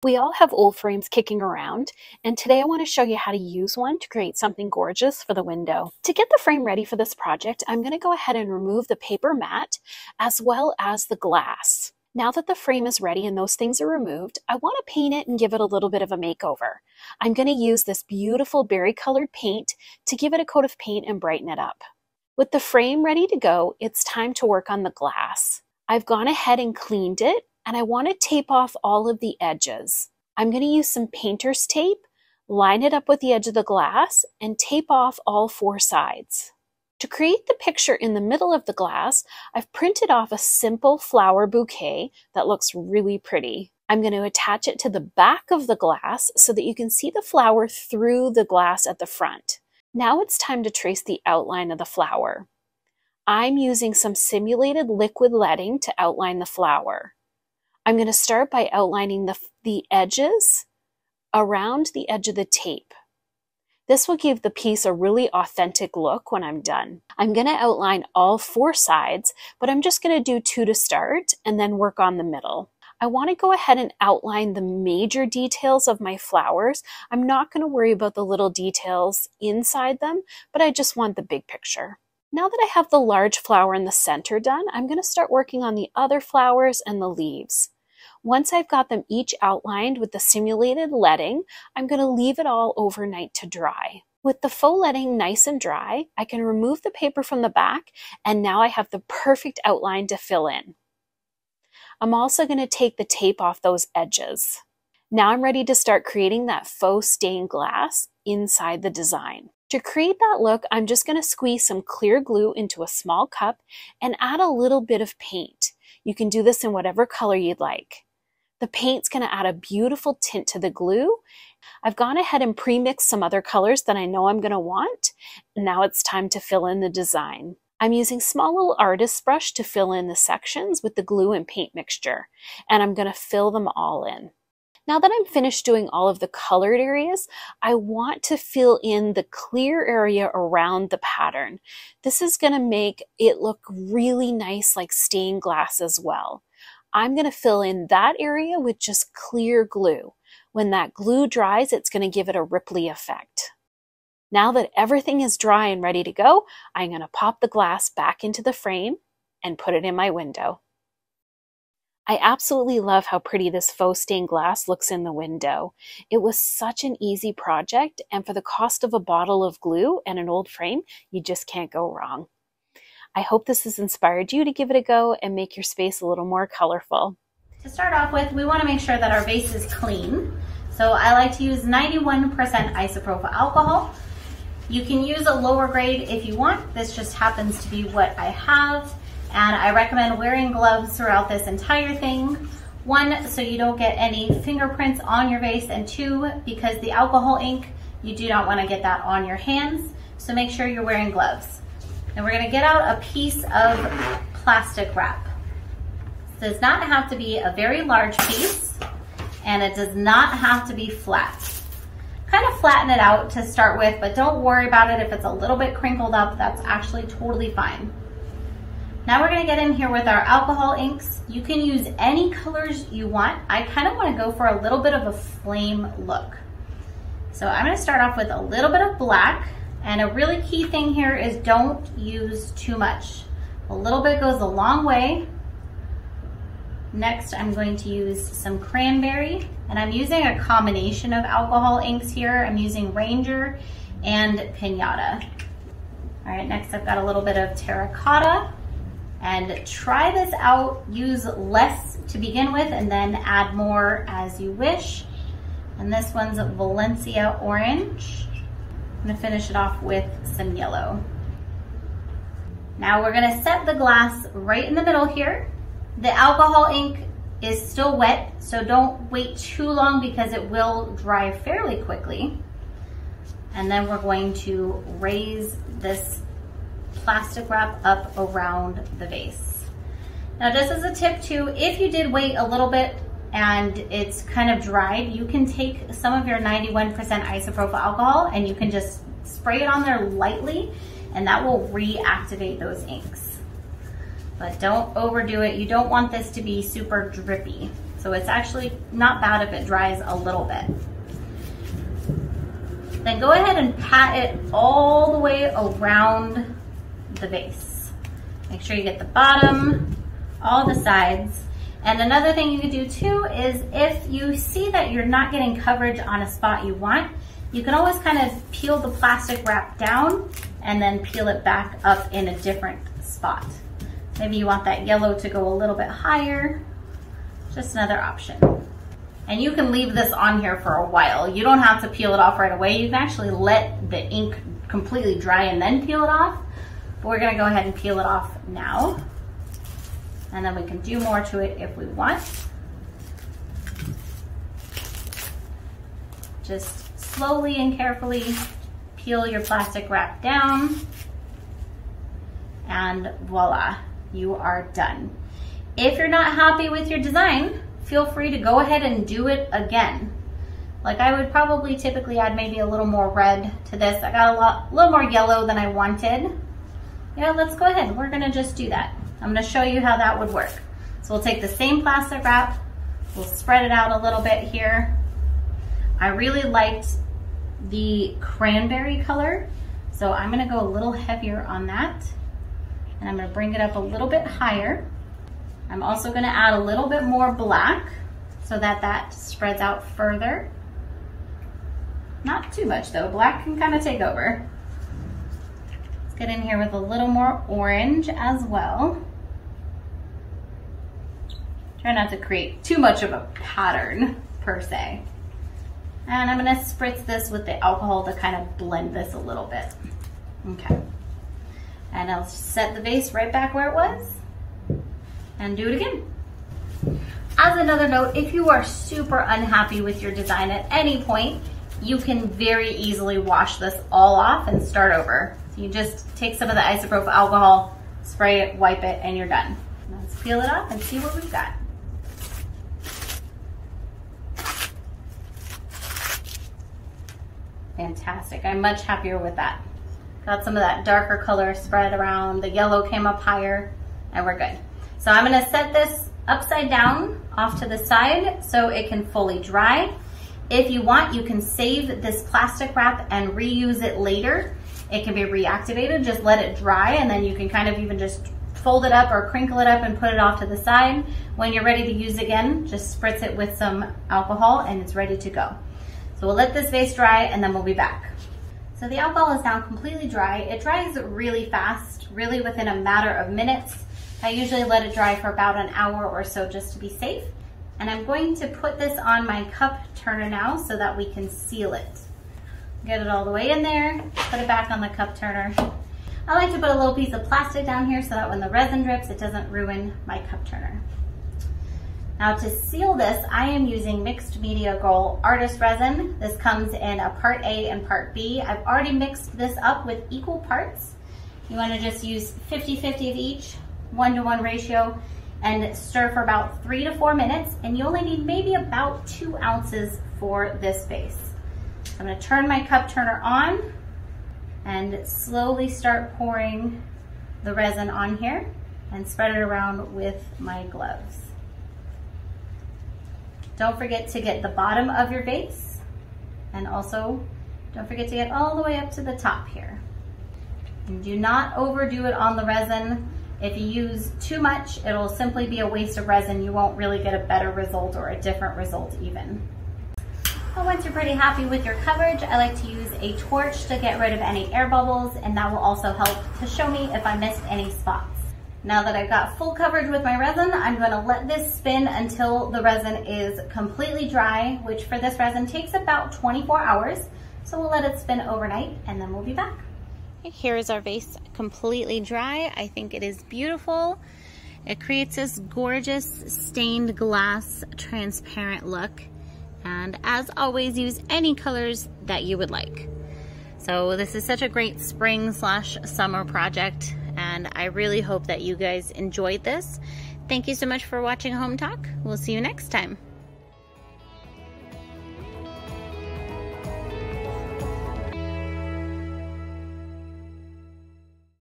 We all have old frames kicking around, and today I want to show you how to use one to create something gorgeous for the window. To get the frame ready for this project, I'm going to go ahead and remove the paper mat as well as the glass. Now that the frame is ready and those things are removed, I want to paint it and give it a little bit of a makeover. I'm going to use this beautiful berry colored paint to give it a coat of paint and brighten it up. With the frame ready to go, it's time to work on the glass. I've gone ahead and cleaned it, and I want to tape off all of the edges. I'm going to use some painter's tape, line it up with the edge of the glass, and tape off all four sides. To create the picture in the middle of the glass, I've printed off a simple flower bouquet that looks really pretty. I'm going to attach it to the back of the glass so that you can see the flower through the glass at the front. Now it's time to trace the outline of the flower. I'm using some simulated liquid leading to outline the flower. I'm going to start by outlining the edges around the edge of the tape. This will give the piece a really authentic look when I'm done. I'm going to outline all four sides, but I'm just going to do two to start and then work on the middle. I want to go ahead and outline the major details of my flowers. I'm not going to worry about the little details inside them, but I just want the big picture. Now that I have the large flower in the center done, I'm going to start working on the other flowers and the leaves. Once I've got them each outlined with the simulated leading, I'm going to leave it all overnight to dry. With the faux leading nice and dry, I can remove the paper from the back, and now I have the perfect outline to fill in. I'm also going to take the tape off those edges. Now I'm ready to start creating that faux stained glass inside the design. To create that look, I'm just going to squeeze some clear glue into a small cup and add a little bit of paint. You can do this in whatever color you'd like. The paint's going to add a beautiful tint to the glue. I've gone ahead and pre-mixed some other colors that I know I'm going to want. And now it's time to fill in the design. I'm using small little artist's brush to fill in the sections with the glue and paint mixture. And I'm going to fill them all in. Now that I'm finished doing all of the colored areas, I want to fill in the clear area around the pattern. This is going to make it look really nice like stained glass as well. I'm going to fill in that area with just clear glue. When that glue dries, it's going to give it a ripply effect. Now that everything is dry and ready to go, I'm going to pop the glass back into the frame and put it in my window. I absolutely love how pretty this faux stained glass looks in the window. It was such an easy project, and for the cost of a bottle of glue and an old frame, you just can't go wrong. I hope this has inspired you to give it a go and make your space a little more colorful. To start off with, we want to make sure that our base is clean. So I like to use 91% isopropyl alcohol. You can use a lower grade if you want. This just happens to be what I have. And I recommend wearing gloves throughout this entire thing. One, so you don't get any fingerprints on your vase, and two, because the alcohol ink, you do not want to get that on your hands. So make sure you're wearing gloves. And we're going to get out a piece of plastic wrap. It does not have to be a very large piece, and it does not have to be flat. Kind of flatten it out to start with, but don't worry about it if it's a little bit crinkled up. That's actually totally fine. Now we're going to get in here with our alcohol inks. You can use any colors you want. I kind of want to go for a little bit of a flame look. So I'm going to start off with a little bit of black. And a really key thing here is don't use too much. A little bit goes a long way. Next, I'm going to use some cranberry, and I'm using a combination of alcohol inks here. I'm using Ranger and Pinata. All right, next I've got a little bit of terracotta, and try this out. Use less to begin with and then add more as you wish. And this one's Valencia Orange. I'm gonna finish it off with some yellow. Now we're gonna set the glass right in the middle here. The alcohol ink is still wet, so don't wait too long because it will dry fairly quickly. And then we're going to raise this plastic wrap up around the vase. Now just as a tip too, if you did wait a little bit and it's kind of dried, you can take some of your 91% isopropyl alcohol and you can just spray it on there lightly, and that will reactivate those inks. But don't overdo it. You don't want this to be super drippy. So it's actually not bad if it dries a little bit. Then go ahead and pat it all the way around the vase. Make sure you get the bottom, all the sides. And another thing you can do too is if you see that you're not getting coverage on a spot you want, you can always kind of peel the plastic wrap down and then peel it back up in a different spot. Maybe you want that yellow to go a little bit higher. Just another option. And you can leave this on here for a while. You don't have to peel it off right away. You can actually let the ink completely dry and then peel it off. But we're gonna go ahead and peel it off now. And then we can do more to it if we want. Just slowly and carefully peel your plastic wrap down. And voila, you are done. If you're not happy with your design, feel free to go ahead and do it again. Like I would probably typically add maybe a little more red to this. I got a little more yellow than I wanted. Yeah, let's go ahead. We're gonna just do that. I'm gonna show you how that would work. So we'll take the same plastic wrap, we'll spread it out a little bit here. I really liked the cranberry color, so I'm gonna go a little heavier on that. And I'm gonna bring it up a little bit higher. I'm also gonna add a little bit more black so that that spreads out further. Not too much though, black can kind of take over. Let's get in here with a little more orange as well. Try not to create too much of a pattern per se. And I'm gonna spritz this with the alcohol to kind of blend this a little bit. Okay. And I'll set the vase right back where it was and do it again. As another note, if you are super unhappy with your design at any point, you can very easily wash this all off and start over. So you just take some of the isopropyl alcohol, spray it, wipe it, and you're done. Let's peel it off and see what we've got. Fantastic, I'm much happier with that. Got some of that darker color spread around, the yellow came up higher, and we're good. So I'm gonna set this upside down off to the side so it can fully dry. If you want, you can save this plastic wrap and reuse it later. It can be reactivated, just let it dry, and then you can kind of even just fold it up or crinkle it up and put it off to the side. When you're ready to use again, just spritz it with some alcohol and it's ready to go. So we'll let this vase dry and then we'll be back. So the alcohol is now completely dry. It dries really fast, really within a matter of minutes. I usually let it dry for about an hour or so just to be safe. And I'm going to put this on my cup turner now so that we can seal it. Get it all the way in there, put it back on the cup turner. I like to put a little piece of plastic down here so that when the resin drips, it doesn't ruin my cup turner. Now to seal this, I am using Mixed Media Gold Artist Resin. This comes in a part A and part B. I've already mixed this up with equal parts. You want to just use 50-50 of each, 1-to-1 ratio, and stir for about 3 to 4 minutes. And you only need maybe about 2 ounces for this base. So I'm going to turn my cup turner on and slowly start pouring the resin on here and spread it around with my gloves. Don't forget to get the bottom of your vase, and also don't forget to get all the way up to the top here. And do not overdo it on the resin. If you use too much, it'll simply be a waste of resin. You won't really get a better result or a different result even. Well, once you're pretty happy with your coverage, I like to use a torch to get rid of any air bubbles, and that will also help to show me if I missed any spots. Now that I've got full coverage with my resin, I'm going to let this spin until the resin is completely dry, which for this resin takes about 24 hours. So we'll let it spin overnight and then we'll be back. Here is our vase completely dry. I think it is beautiful. It creates this gorgeous stained glass transparent look. And as always, use any colors that you would like. So this is such a great spring/summer project, and I really hope that you guys enjoyed this. Thank you so much for watching Home Talk. We'll see you next time.